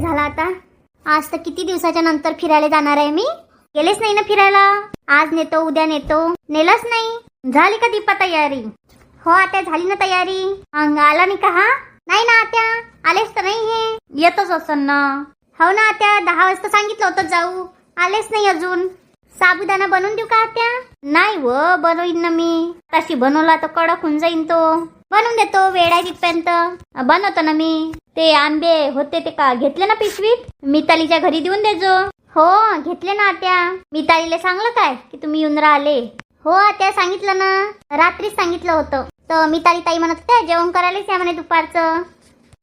झाला आता. आज तर किती दिवसाच्या नंतर फिरायला जाणार आहे मी. गेलेच नाही ना फिरायला. आज नेतो उद्या नेतो, नेलंच नाही. झाली का दीपा तयारी? हो आत्या झाली ना तयारी. अंग आला नाही का? हा नाही ना आत्या, आलेच तर नाही. हे येतच असन ना. हो ना आत्या, 10 वाजता सांगितलं होतं जाऊ, आलेच नाही अजून. साबुदाणा बनवून देऊ का आत्या? नाही व बनवीन ना मी. तशी बनवला तर कडक होऊन जाईन तो. बनवून देतो, वेळ आहे तिथपर्यंत. बनवतो ना मी. ते आंबे होते ते का घेतले ना पिशवीत? मितालीच्या घरी देऊन देजो. हो घेतले ना आत्या. मितालीला सांगलं काय की तुम्ही येऊन राहिले? हो आत्या सांगितलं ना, रात्रीच सांगितलं होतं. तर मिताली ताई म्हणत होत्या जेवण करायलाच या म्हणे दुपारचं.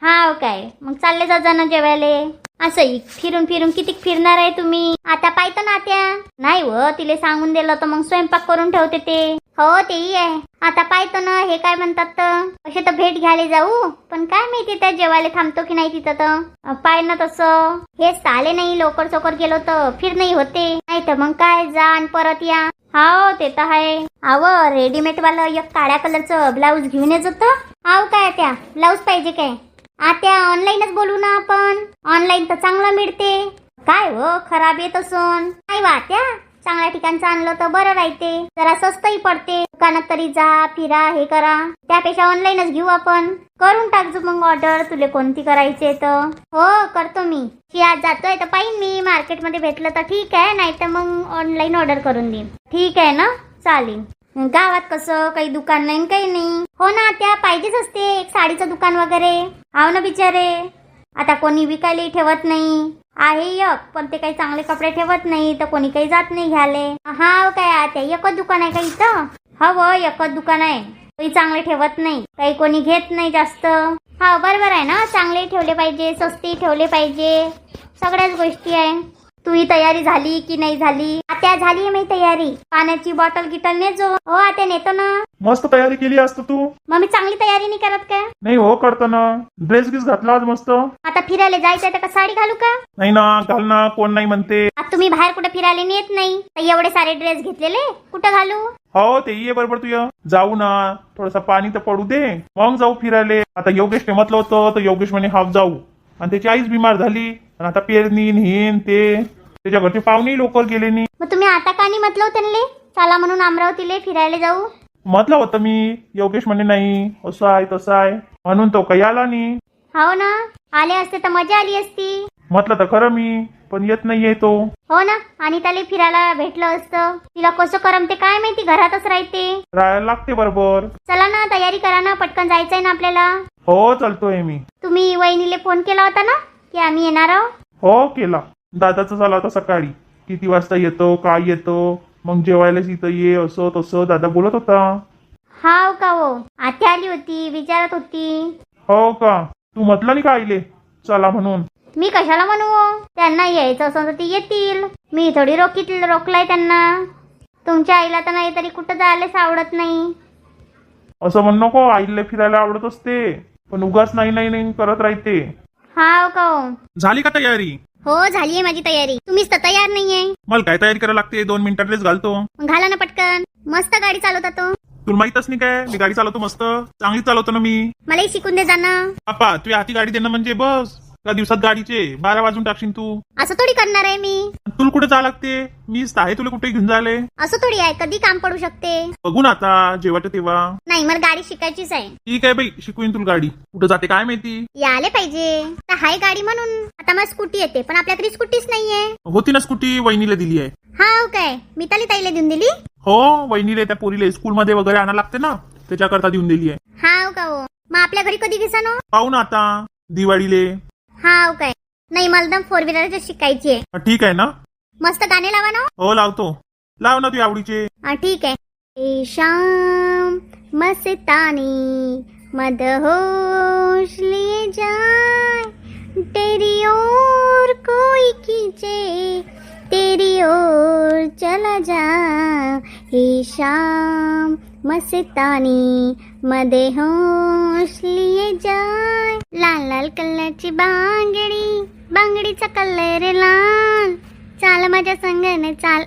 हा काय मग चालले जा ना जेवायले. असं फिरून फिरून किती फिरणार आहे तुम्ही? आता पाहतो ना आत्या. नाही व तिले सांगून दिलं तर मग स्वयंपाक करून ठेवते ते. हो तेही आहे. आता पाहतो ना. हे काय म्हणतात तर असे तर भेट घ्यायला जाऊ, पण काय माहिती त्या जेवायला थांबतो की नाही तिथं. तर पाय ना तसं. हेच आले नाही लवकर चोकर गेलो तर फिर नाही होते. नाही तर मग काय जा आणि परत या. हाव ते तर आहे. आव रेडीमेड वाला एक काळ्या कलरचं ब्लाऊज घेऊन येत होतं. आव काय त्या ब्लाऊज पाहिजे काय? आत्या ऑनलाईनच बोलू ना आपण. ऑनलाईन तर चांगलं मिळते. काय व खराब येत असून? नाही वा त्या चांगल्या ठिकाणचं आणलं तर बरं राहते, जरा स्वस्तही पडते. दुकानात तरी जा फिरा हे करा, त्यापेक्षा ऑनलाईनच घेऊ आपण. करून टाकजो मग ऑर्डर, तुले कोणती करायची तर. हो करतो मी. आज जातोय तर पाहिन मी, मार्केटमध्ये भेटलं तर ठीक आहे, नाही तर मग ऑनलाईन ऑर्डर करून देईन. ठीक आहे ना, चालेल. गावात कसं काही दुकान नाही काही नाही. हो ना त्या पाहिजेच असते एक साडीचं दुकान वगैरे. हाव ना बिचारे, आता कोणी विकायला ठेवत नाही. आहे एक, पण ते काही चांगले कपडे ठेवत नाही तर कोणी काही जात नाही घ्याले. हा काय आता एकच दुकान आहे का इथं? हो एकच दुकान आहे, काही चांगले ठेवत नाही, काही कोणी घेत नाही जास्त. हा बरोबर आहे ना, चांगले ठेवले पाहिजे, स्वस्ती ठेवले पाहिजे, सगळ्याच गोष्टी आहे. तुही तयारी झाली की नाही झाली? आत्या झाली आहे मी तयारी. पाण्याची बॉटल गिटल नेजो. हो आत्या नेतो ना. मस्त तयारी केली असतो तू. मग मी चांगली तयारी नाही करत का? नाही हो करतो ना. ड्रेस गिस घातला आज मस्त. आता फिरायला जायचंय तर का साडी घालू का? नाही ना, घाल ना, कोण नाही म्हणते. आता तुम्ही बाहेर कुठे फिरायला नेत नाही तर एवढे सारे ड्रेस घेतलेले कुठं घालू? हो ते ये बरोबर तुझं. जाऊ ना, थोडंसं पाणी तर पडू दे मग जाऊ फिरायला. आता योगेश म्हटलं होतं तर योगेश म्हणे हाफ जाऊ, आणि त्याची आईच बिमार झाली. आणि आता पेरणी हेन ते, त्याच्या घरचे पाहुणे लवकर गेले नाही. मग तुम्ही आता का नाही म्हटलं त्यांना चला म्हणून अमरावतीला फिरायला जाऊ? म्हटलं होतं मी, योगेश म्हणे नाही असं आहे तसं आहे, म्हणून तो काही आला नाही. हो ना, आले असते तर मजा आली असती. म्हटलं तर खरं मी, पण येत नाहीये तो. हो ना, आणि त्याला फिरायला भेटलं असतं. तिला कसं करमते काय माहिती, घरातच राहते. राहायला लागते बरोबर. चला ना तयारी करा ना, पटकन जायचंय ना आपल्याला. हो चालतोय मी. तुम्ही वहिनीले फोन केला होता ना की आम्ही येणार आहोत? हो केला. दादाचं झाला होता सकाळी, किती वाजता येतो काय येतो, मग जेवायला इथं ये असं तसं दादा बोलत होता. हाव का? हो आत्या आली होती, विचारत होती. हो का? तू म्हटलं नाही का आईले चला म्हणून? मी कशाला म्हणू, त्यांना यायचं असं तर ते येतील. मी थोडी रोकलाय त्यांना. तुमच्या आईला तर नाही तरी कुठं जायलाच आवडत नाही. असं म्हण नको, आईला फिरायला आवडत असते, पण उगाच नाही नाही नाही करत राहते. हाव का? हो झाली का तयारी? हो झालीये माझी तयारी. तुम्हीच तर तयार नाहीये. मला काय तयारी करायला लागते, 2 मिनिटात ड्रेस घालतो. मग घाला ना पटकन. मस्त गाडी चालवता तो. तुला माहितच नाही काय, मी गाडी चालवतो मस्त, चांगली चालवतो ना मी. मलाही शिकून दे जाणं. पापा तुझ्या हाती गाडी देणं म्हणजे बस का दिवसात गाडीचे 12 वाजून टाकशील तू. असं थोडी करणार आहे मी. तुला कुठे जावं लागते, मीच आहे तुला कुठे घेऊन जायले. असं थोडी आहे, कधी काम पडू शकते. बघू ना आता जेव्हाच्या तेव्हा. नाही मला गाडी शिकायचीच आहे. ठीक आहे बाई, शिकवीन तुला गाडी. कुठं जाते काय माहिती. यायला पाहिजे तर हाय गाडी म्हणून. आता मला स्कूटी येते, पण आपल्याकडे स्कूटीच नाहीये. होती ना स्कूटी, वहिनीला दिली आहे. हाव काय? मिताली ताईला देऊन दिली? हो वहिनीला त्या पोरीला स्कूलमध्ये वगैरे आणायला लागते ना, त्याच्याकरता देऊन दिली आहे. हाव का? हो मग आपल्या घरी कधी घेसान? पाहू ना आता दिवाळीले. हाव काय? नाही मला तर 4 व्हीलर शिकायची आहे. ठीक आहे ना. मस्त गाणे लावा ना. हो लावतो, लाव ना तू आवडीचे. ठीक आहे. ए शाम मस्तानी मदहोश लिए जाए, तेरी ओर कोई खींचे, तेरी ओर चला जा. हे शाम मस्तानी मदहोश लिए जाए. लाल लाल कलरची बांगडी, बांगडीचा कलर लाल. चाल माझ्या संगने चाल,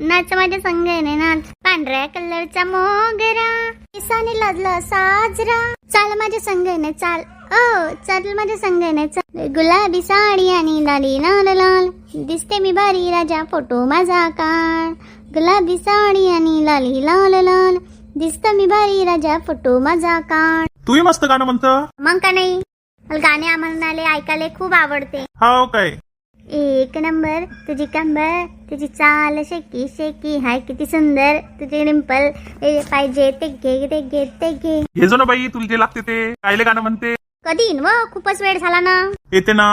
नाच माझ्या संगने नाच. पांढऱ्या कलरचा मोगरा, केसाने लाजला साजरा. चाल माझ्या संगने चाल, ओ चल माझ्या संगने चल. गुलाबी साडी आणि लाली लाल लाल, दिसते मी भारी राजा फोटो माझा काढ. गुलाबी साडी आणि लाली लाल लाल, दिसत मी भारी राजा फोटो माझा काढ. तूही मस्त गाणं म्हणतं. मग का नाही, मला गाणे आम्हाला ऐकायला खूप आवडते. हो काय. एक नंबर तुझी कंबर, तुझी चाल शेकी शेकी, हाय किती सुंदर तुझे डिंपल, पाहिजे ते घे ते घे ते घे. हे जो ना बाई तुला जे लागते ते कायले गाणं म्हणते. कधी व खूपच वेळ झाला ना. येते ना.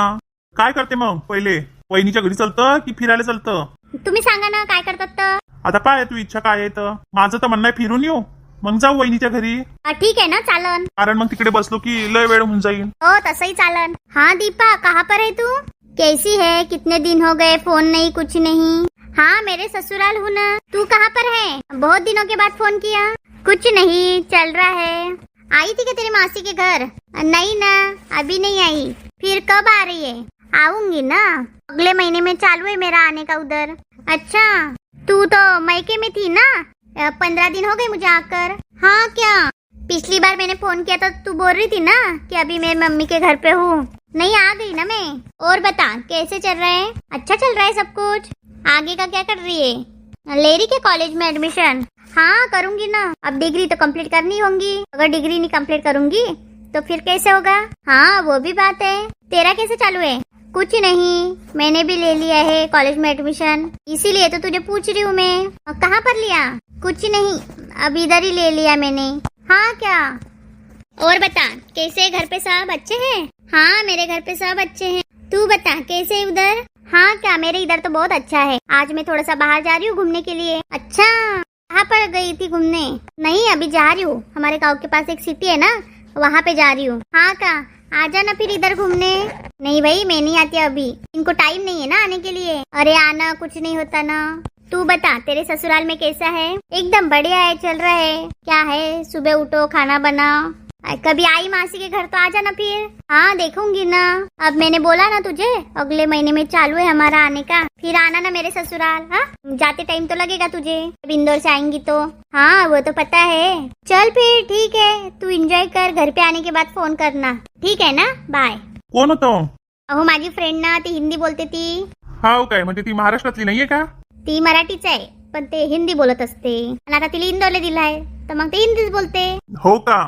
काय करते मग पहिले, वहिनीच्या घरी चालतं की फिरायला चालतं. तुम्ही सांगा ना काय करतात तर. आता पाय तू इच्छा काय आहे तर. माझं तर म्हणणं आहे फिरून येऊ, मग जाऊ वहिनीच्या घरी. ठीक आहे ना चालन. कारण मग तिकडे बसलो की लय वेळ होऊन जाईल. हो तसही चालन. हाँ दीपा कहाँ पर है तू, कैसी है, कितने दिन हो गए फोन नहीं कुछ नहीं. हाँ मेरे ससुराल हूँ ना. तू कहाँ पर है, बहुत दिनों के बाद फोन किया. कुछ नहीं चल रहा है. आई थी क्या तेरी मासी के घर. नहीं ना अभी नहीं आई. फिर कब आ रही है. आऊंगी ना, अगले महीने में चालू है मेरा आने का उधर. अच्छा तू तो मैके में थी ना, 15 दिन हो गए मुझे आकर. हाँ क्या, पिछली बार मैंने फोन किया था तू बोल रही थी ना कि अभी मैं मम्मी के घर पे हूँ. नहीं आ गई ना मैं. और बता कैसे चल रहा है. अच्छा चल रहा है सब कुछ. आगे का क्या कर रही है, ले रही के कॉलेज में एडमिशन. हाँ करूंगी ना, अब डिग्री तो कंप्लीट करनी होगी. अगर डिग्री नहीं कंप्लीट करूंगी तो फिर कैसे होगा. हाँ वो भी बात है. तेरा कैसे चालू है. कुछ नहीं, मैंने भी ले लिया है कॉलेज में एडमिशन, इसीलिए तो तुझे पूछ रही हूँ मैं. कहाँ पर लिया. कुछ नहीं, अब इधर ही ले लिया मैंने. हाँ क्या. और बता कैसे, घर पे सब अच्छे हैं. हाँ मेरे घर पे सब अच्छे हैं. तू बता कैसे है उधर. हाँ क्या, मेरे इधर तो बहुत अच्छा है. आज मैं थोड़ा सा बाहर जा रही हूँ घूमने के लिए. अच्छा कहाँ पर गई थी घूमने. नहीं अभी जा रही हूँ, हमारे गाँव के पास एक सिटी है ना, वहाँ पे जा रही हूँ. हाँ का, आजा ना फिर इधर घूमने. नहीं भाई मैं नहीं आती अभी, इनको टाइम नहीं है ना आने के लिए. अरे आना कुछ नहीं होता ना. तू बता तेरे ससुराल में कैसा है. एकदम बढ़िया है, चल रहा है. क्या है, सुबह उठो खाना बनाओ. कभी आई मासी के घर तो आ जाना फिर. हाँ देखूंगी ना. अब मैंने बोला ना तुझे, अगले महीने में चालू है हमारा आने का. फिर आना ना मेरे ससुराल. हाँ जाते टाइम तो लगेगा तुझे, अब इंदौर से आएंगी तो. हाँ वो तो पता है. चल फिर ठीक है, तू एंजॉय कर, घर पे आने के बाद फोन करना. ठीक है ना, बाय. कोण होतो. अहो माझी फ्रेंड ना, ती हिंदी बोलते. ती हो काय, म्हणजे ती महाराष्ट्रातली नाहीये का. ती मराठीच आहे पण ते हिंदी बोलत असते. आणि आता तिला इंदोरला दिलाय तर मग ते हिंदीच बोलते. हो का.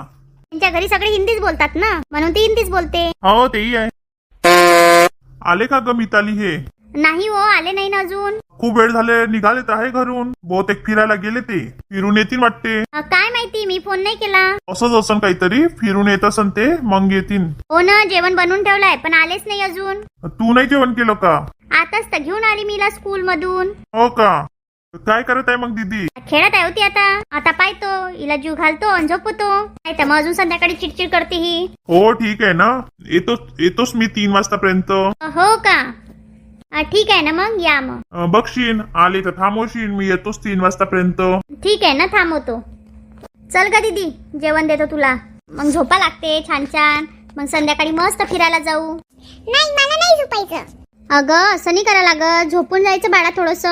त्यांच्या घरी सगळे हिंदीच बोलतात ना, म्हणून ती हिंदीच बोलते. हो तेही आहे. आले का ग मिताली हे. नाही हो आले नाही ना अजून. खूप वेळ झाले, निघालेत आहे घरून. बहुतेक फिरायला गेले, ते फिरून येतील वाटते. काय माहिती, मी फोन नाही केला. असंच असन काहीतरी, फिरून येत असन ते, मग येतील. हो ना, जेवण बनवून ठेवलंय पण आलेच नाही अजून. तू नाही जेवण केलं का. आताच तर घेऊन आली मीला स्कूल मधून. हो का. काय करत आहे मग दीदी. खेळत आहे होती. आता पाहतो हिला जीव घालतो आणि झोपतो, नाही तर मग अजून संध्याकाळी चिडचिड करते ही. हो ठीक आहे ना, येतोच मी 3 वाजतापर्यंत. हो का. ठीक आहे ना मग या मग. बघशील आले तर थांबवशील, मी येतोच 3 वाजतापर्यंत. ठीक आहे ना थांबवतो. चल का दीदी जेवण देतो तुला, मग झोपा लागते छान छान, मग संध्याकाळी मस्त फिरायला जाऊ. नाही मला नाही झोपायचं. अगं असं नाही करा लागत, झोपून जायचं बाळा थोडस,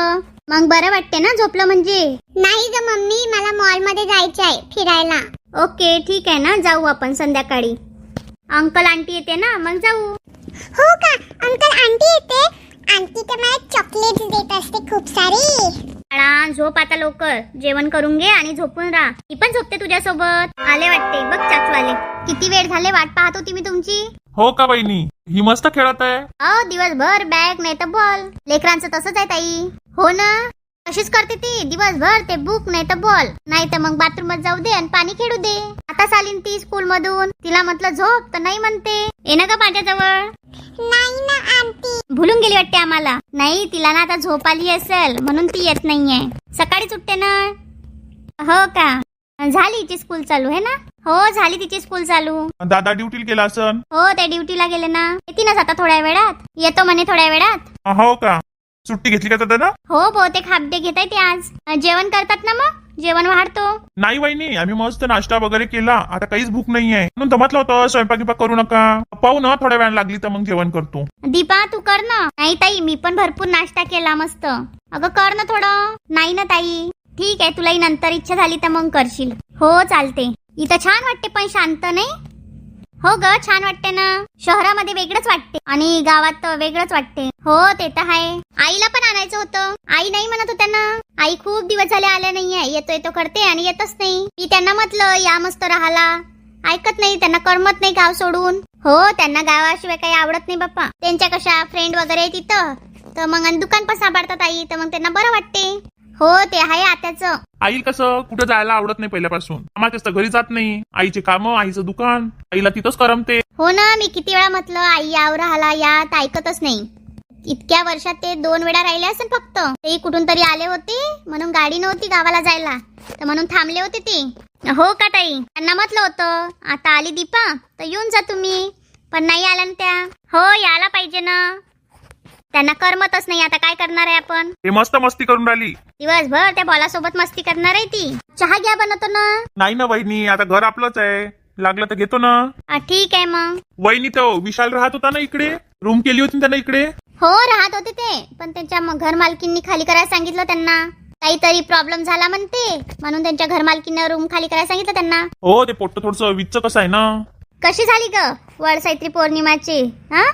मग बरं वाटते ना झोपलं म्हणजे. नाही ग मम्मी, मला मॉल मध्ये जायचं आहे फिरायला. ओके ठीक आहे ना, जाऊ आपण संध्याकाळी. अंकल आंटी येते ना, मग जाऊ. हो का, अंकल आंटी येते. आंटी तर मला चॉकलेट देत असते खूप सारी. बाळा झोप आता लवकर, जेवण करून घे आणि झोपून राहा. मी पण झोपते तुझ्यासोबत. आले वाटते बघ चाचवाले. किती वेळ झाले वाट पाहत होती मी तुमची. हो का बहिणी, ही मस्त खेळत आहे. दिवसभर बॅग नाही तर बॉल. लेकरांचं तसंच आहे ताई. हो ना, तशीच करते ती दिवसभर, ते बुक नाही तर बॉल, नाही तर मग बाथरूमात जाऊ दे आणि पाणी खेळू दे. आता चालीन ती स्कूल मधून, तिला म्हटलं झोप तर नाही म्हणते. ये का माझ्याजवळ. नाही ना आंटी. भुलून गेली वाटते आम्हाला. नाही तिला ना आता झोप आली असेल म्हणून ती येत नाहीये. सकाळीच उठते ना. हो का, झाली तिची स्कूल चालू आहे ना. हो झाली तिची स्कूल चालू. दादा ड्युटीला गेला असन. हो ते ड्युटीला गेले ना, येतीनच आता थोड्या वेळात. येतो म्हणे थोड्या वेळात. हो का, सुट्टी घेतली का दादा. हो बहुतेक हाफ डे घेताय ते आज. जेवण करतात ना, मग जेवण वाढतो. नाही वहिनी, आम्ही मस्त नाश्ता वगैरे केला, आता काहीच भूक नाहीये म्हणून तर म्हटलं होतं स्वयंपाक करू नका, पाहू ना थोड्या वेळ लागली तर मग जेवण करतो. दीपा तू कर ना. नाही ताई मी पण भरपूर नाश्ता केला मस्त. अगं कर ना थोडं. नाही ना ताई. ठीक आहे, तुलाही नंतर इच्छा झाली तर मग करशील. हो चालते. इथं छान वाटते पण शांत नाही. हो ग, छान वाटते ना. शहरामध्ये वेगळंच वाटते आणि गावात तर वेगळंच वाटते. हो ते तर आहे. आईला पण आणायचं होतं. आई नाही म्हणत होत्या ना. आई खूप दिवस झाले आल्या नाहीये. येतो करते आणि येतच नाही. मी त्यांना म्हटलं या मस्त राहाला, ऐकत नाही. त्यांना करमत नाही गाव सोडून. हो त्यांना गावाशिवाय काही आवडत नाही बाप्पा. त्यांच्या कशा फ्रेंड वगैरे आहे तिथं, तर मग आणि दुकान पण सांभाळतात आई, तर मग त्यांना बरं वाटते. हो ते आहे आत्याचं. आईला कसं कुठं जायला आवडत नाही पहिल्यापासून. आम्हाला तर घरी जात नाही. आईचे कामं, आईचं दुकान, आईला तिथंच करमते. हो ना, मी किती वेळा म्हटलं आई याव राहाला या, तर ऐकतच नाही. इतक्या वर्षात ते 2 वेळा राहिले असेल फक्त. ते कुठून तरी आले होते म्हणून गाडी नव्हती गावाला जायला, तर म्हणून थांबले होते ते. हो का ताई, त्यांना म्हटलं होतं आता आली दीपा तर येऊन जा तुम्ही, पण नाही आल्या ना त्या. हो यायला पाहिजे ना, त्यांना करमतच नाही. आता काय करणार आहे आपण. हे मस्त मस्ती करून राहिली. दिवसभर त्या बॉलासोबत मस्ती करणार आहे ती. चहा घ्या बनवतो ना. नाही ना वहिनी, आता घर आपलंच आहे. लागलं तर घेतो ना. ठीक आहे मग. वहिनी तो विशाल राहत होता ना इकडे, रूम केली होती ना त्यानं इकडे. हो राहत होते ते, पण त्यांच्या घर मालकींनी खाली करायला सांगितलं त्यांना. काहीतरी प्रॉब्लेम झाला म्हणते, म्हणून त्यांच्या घर मालकीनं रूम खाली करायला सांगितलं त्यांना. हो ते पोट्ट थोडस विच्च कसं आहे ना. कशी झाली ग वडसावित्री पौर्णिमाची? हा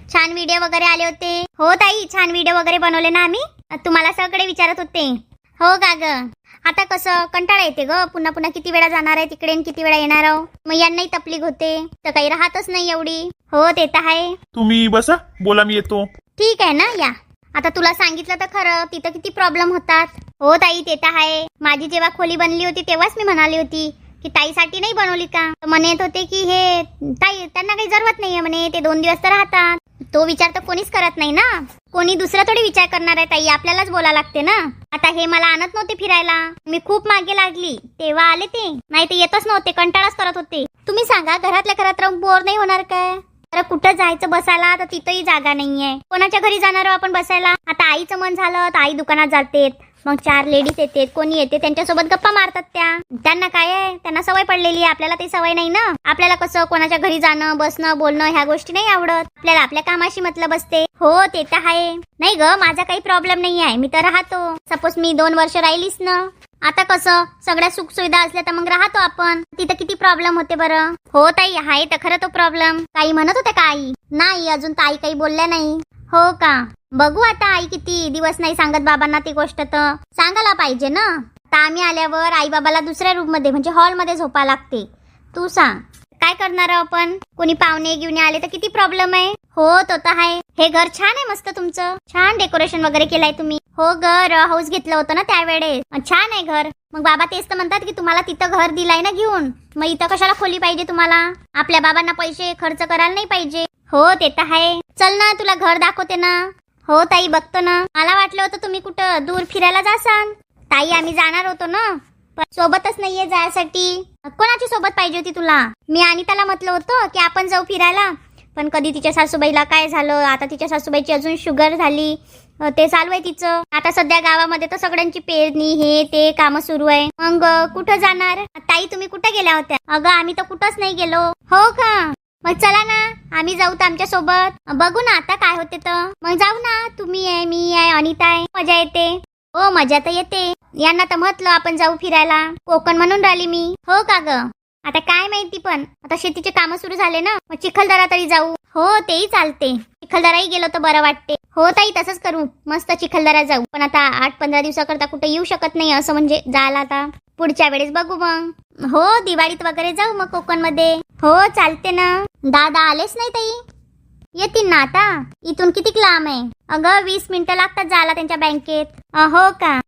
छान व्हिडिओ वगैरे आले होते. हो ताई, छान व्हिडिओ वगैरे बनवले ना आम्ही. तुम्हाला सगळे विचारत होते. हो का ग, आता कसं कंटाळा येते ग. पुन्हा पुन्हा किती वेळा जाणार आहे तिकडे आणि किती वेळा येणार आहो. मग यांनाही तकलीफ होते, तर काही राहतच नाही एवढी. हो ते तर आहे. तुम्ही बसा, बोला मी येतो. ठीक आहे ना या. आता तुला सांगितलं तर खरं, तिथं किती प्रॉब्लेम होतात. हो ताई ते तर आहे. माझी जेव्हा खोली बनली होती तेव्हाच मी म्हणाली होती की ताईसाठी नाही बनवली का. तर म्हणत होते की हे ताई त्यांना काही जरूरत नाहीये म्हणे, ते 2 दिवस तर राहतात. तो विचार तर कोणीच करत नाही ना. कोणी दुसरा थोडी विचार करणार आहे ताई, आपल्यालाच बोला लागते ना. आता हे मला आणत नव्हते फिरायला, मी खूप मागे लागली तेव्हा आले ते, नाही ते येतच नव्हते, कंटाळाच करत होते. तुम्ही सांगा घरातल्या घरात राहून बोर नाही होणार काय? अरे कुठं जायचं बसायला तर तिथंही जागा नाहीये. कोणाच्या घरी जाणार आहो आपण बसायला. आता आईचं मन झालं तर आई दुकानात जाते, मग 4 लेडीज येते, कोणी येते त्यांच्यासोबत गप्पा मारतात. त्यांना काय आहे, त्यांना सवय पडलेली आहे. आपल्याला ती सवय नाही ना. आपल्याला कसं कोणाच्या घरी जाणं, बसणं, बोलणं ह्या गोष्टी नाही आवडत. आपल्याला आपल्या कामाशी मतलब असते. हो ते तर आहे. नाही ग, माझा काही प्रॉब्लेम नाही आहे, मी तर राहतो. सपोज मी 2 वर्ष राहिलीच ना. आता कसं सगळ्या सुख सुविधा असल्या तर मग राहतो आपण. तिथं किती प्रॉब्लेम होते बरं. हो ताई आहे तर खरं तो प्रॉब्लेम. काही म्हणत होत्या का आई? नाही, अजून ताई काही बोलल्या नाही. हो का, बघू आता. आई किती दिवस नाही सांगत बाबांना ती गोष्ट, तर सांगायला पाहिजे ना. आता आम्ही आल्यावर आई बाबाला दुसऱ्या रूम मध्ये म्हणजे हॉल मध्ये झोपा लागते. तू सांग काय करणार आपण. कोणी पाहुणे घेऊन आले तर किती प्रॉब्लेम आहे. हो तो तर आहे. हे घर छान आहे मस्त तुमचं, छान डेकोरेशन वगैरे केलंय तुम्ही. हो घर हाऊस घेतलं होतं ना त्यावेळेस, छान आहे घर. मग बाबा तेच तर म्हणतात की तुम्हाला तिथं घर दिलाय ना घेऊन, मग इथं कशाला खोली पाहिजे तुम्हाला. आपल्या बाबांना पैसे खर्च करायला नाही पाहिजे. हो ते तर आहे. चल ना तुला घर दाखवते ना. हो ताई बघतो ना. मला वाटलं होतं तुम्ही कुठं दूर फिरायला जासान. ताई आम्ही जाणार होतो ना, पण सोबतच नाहीये जायसाठी. कोणाची सोबत पाहिजे होती तुला? मी आणि त्याला म्हटलं होतं की आपण जाऊ फिरायला, पण कधी तिच्या सासूबाईला काय झालं. आता तिच्या सासूबाईची अजून शुगर झाली, ते चालू आहे तिचं. आता सध्या गावामध्ये तर सगळ्यांची पेरणी हे ते काम सुरू आहे. मग कुठं जाणार. ताई तुम्ही कुठं गेल्या होत्या? अगं आम्ही तर कुठंच नाही गेलो. हो का, मग चला ना आम्ही जाऊ तर आमच्या सोबत. बघू ना आता काय होते तर मग जाऊ ना. तुम्ही आहे, मी आहे, अनिता आहे. मजा येते. हो मजा तर येते. यांना तर म्हटलं आपण जाऊ फिरायला, कोकण म्हणून राहिली मी. हो का ग, आता काय माहिती, पण आता शेतीचे काम सुरू झाले ना, मग चिखलदरा तरी जाऊ. हो तेही चालते, चिखलदराही गेलो तर बरं वाटते. हो ताई तसंच करू, मस्त चिखलदरा जाऊ. पण आता 8-15 दिवसाकरता कुठे येऊ शकत नाही असं म्हणजे जायला. आता पुढच्या वेळेस बघू मग. हो दिवाळीत वगैरे जाऊ मग कोकण मध्ये. हो चालते ना. दादा आलेच नाही ताई. येतील ना आता. इथून किती लांब आहे? अगं 20 मिनिटं लागतात जायला त्यांच्या बँकेत. हो का,